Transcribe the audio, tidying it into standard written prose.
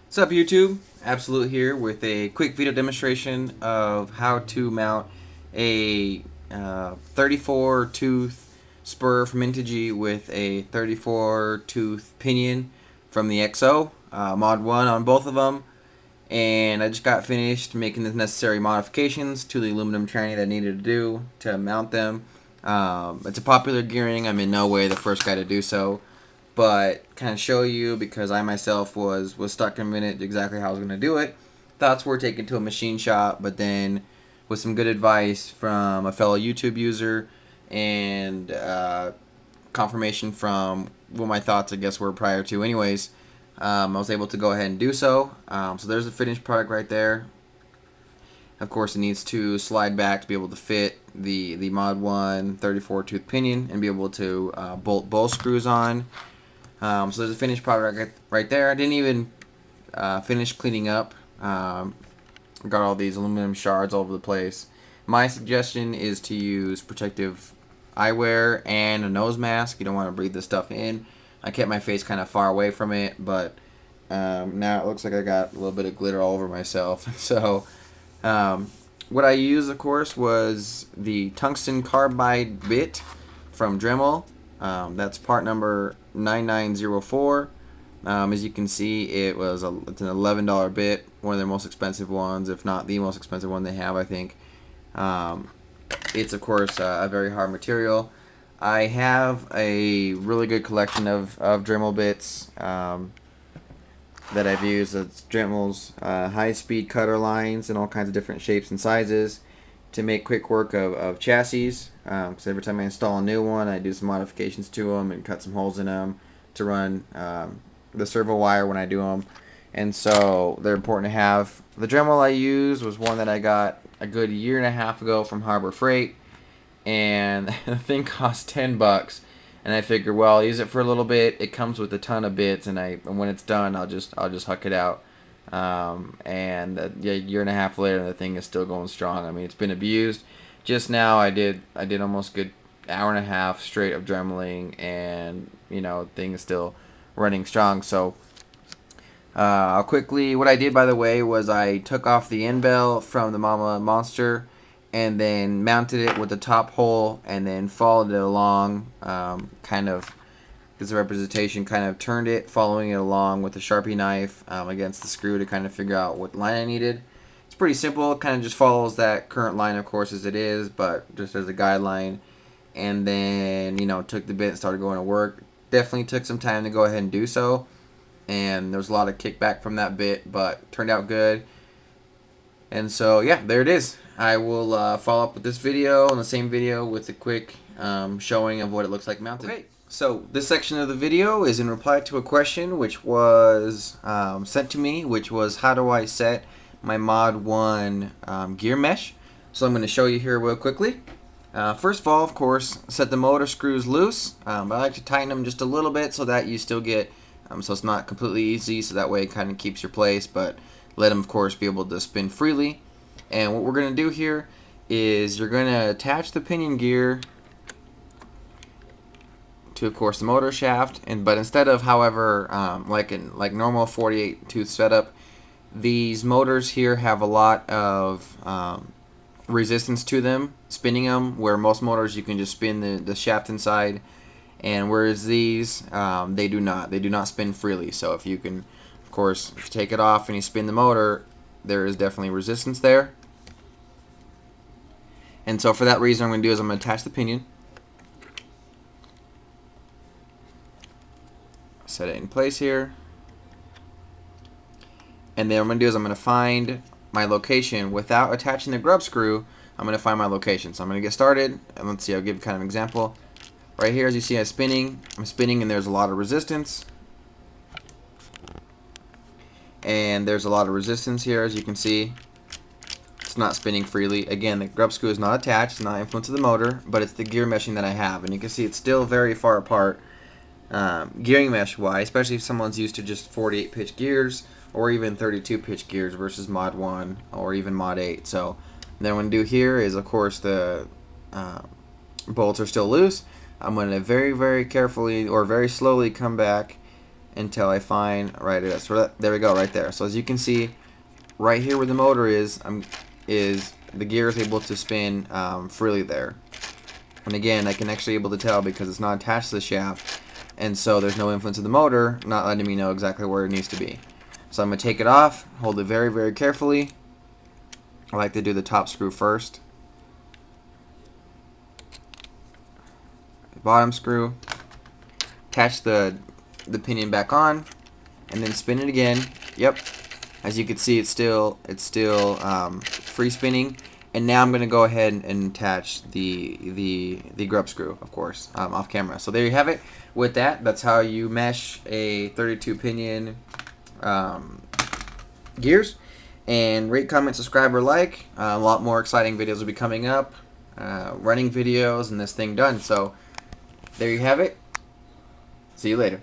What's up, YouTube? Absolute here with a quick video demonstration of how to mount a 34 tooth spur from Intigi with a 34 tooth pinion from the XO Mod 1 on both of them. And I just got finished making the necessary modifications to the aluminum tranny that I needed to do to mount them. It's a popular gearing. I'm in no way the first guy to do so, but kind of show you, because I myself was stuck in a minute exactly how I was going to do it. Thoughts were taken to a machine shop, but then with some good advice from a fellow YouTube user and confirmation from what my thoughts I guess were prior to anyways, I was able to go ahead and do so. So there's the finished product right there. Of course, it needs to slide back to be able to fit the Mod 1 34 tooth pinion and be able to bolt both screws on. So there's a finished product right there. I didn't even finish cleaning up. Got all these aluminum shards all over the place. My suggestion is to use protective eyewear and a nose mask. You don't want to breathe this stuff in. I kept my face kind of far away from it, but now it looks like I got a little bit of glitter all over myself. So what I used, of course, was the tungsten carbide bit from Dremel. That's part number 9904. As you can see, it's an $11 bit, one of their most expensive ones, if not the most expensive one they have, I think. It's, of course, a very hard material. I have a really good collection of Dremel bits that I've used. It's Dremel's high-speed cutter lines in all kinds of different shapes and sizes to make quick work of chassis. Because every time I install a new one, I do some modifications to them and cut some holes in them to run the servo wire when I do them. And so they're important to have. The Dremel I use was one that I got a good year and a half ago from Harbor Freight, and the thing cost $10. And I figured, well, I'll use it for a little bit. It comes with a ton of bits, and when it's done, I'll just huck it out. And yeah, a year and a half later, the thing is still going strong. I mean, it's been abused. Just now, I did almost a good hour and a half straight of dremeling, and thing is still running strong. So I'll quickly, what I did, by the way, was I took off the end bell from the Mamba Monster and then mounted it with the top hole and then followed it along, kind of as a representation, kind of turned it, following it along with a Sharpie knife against the screw to kind of figure out what line I needed. It's pretty simple. It kind of just follows that current line, of course, as it is, but just as a guideline. And then, took the bit and started going to work. Definitely took some time to go ahead and do so. And there was a lot of kickback from that bit, but turned out good. And so, yeah, there it is. I will follow up with this video and the same video with a quick showing of what it looks like mounted. Okay, so this section of the video is in reply to a question which was sent to me, which was how do I set my Mod 1 gear mesh. So I'm going to show you here real quickly. First of all, of course, set the motor screws loose. I like to tighten them just a little bit so that you still get, so it's not completely easy, so that way it kind of keeps your place, but let them, of course, be able to spin freely. And what we're going to do here is you're going to attach the pinion gear to, of course, the motor shaft, but instead of, however, like normal 48 tooth setup, these motors here have a lot of resistance to them, spinning them, where most motors you can just spin the shaft inside, and whereas these they do not spin freely. So if you can, of course, if you take it off and you spin the motor, there is definitely resistance there. And so for that reason, I'm going to do is I'm going to attach the pinion, set it in place here, and then what I'm going to do is I'm going to find my location without attaching the grub screw. I'm going to find my location. So I'm going to get started, and let's see, I'll give kind of an example. Right here, as you see, I'm spinning and there's a lot of resistance. And there's a lot of resistance here, as you can see. It's not spinning freely. Again, the grub screw is not attached, it's not influence of the motor, but it's the gear meshing that I have. And you can see it's still very far apart, gearing mesh-wise, especially if someone's used to just 48 pitch gears or even 32 pitch gears versus Mod 1 or even Mod 8. So then what I'm going to do here is, of course, the bolts are still loose. I'm going to very, very carefully or very slowly come back until I find right it is. So there we go, right there. So as you can see, right here where the motor is the gear is able to spin freely there. And again, I can actually able to tell because it's not attached to the shaft, and so there's no influence of the motor, not letting me know exactly where it needs to be. So I'm going to take it off, hold it very, very carefully. I like to do the top screw first. Bottom screw. Attach the pinion back on, and then spin it again. Yep. As you can see, it's still free spinning. And now I'm going to go ahead and attach the grub screw, of course, off camera. So there you have it. With that, that's how you mesh a 32 pinion gears. And rate, comment, subscribe, or like. A lot more exciting videos will be coming up. Running videos and this thing done. So there you have it. See you later.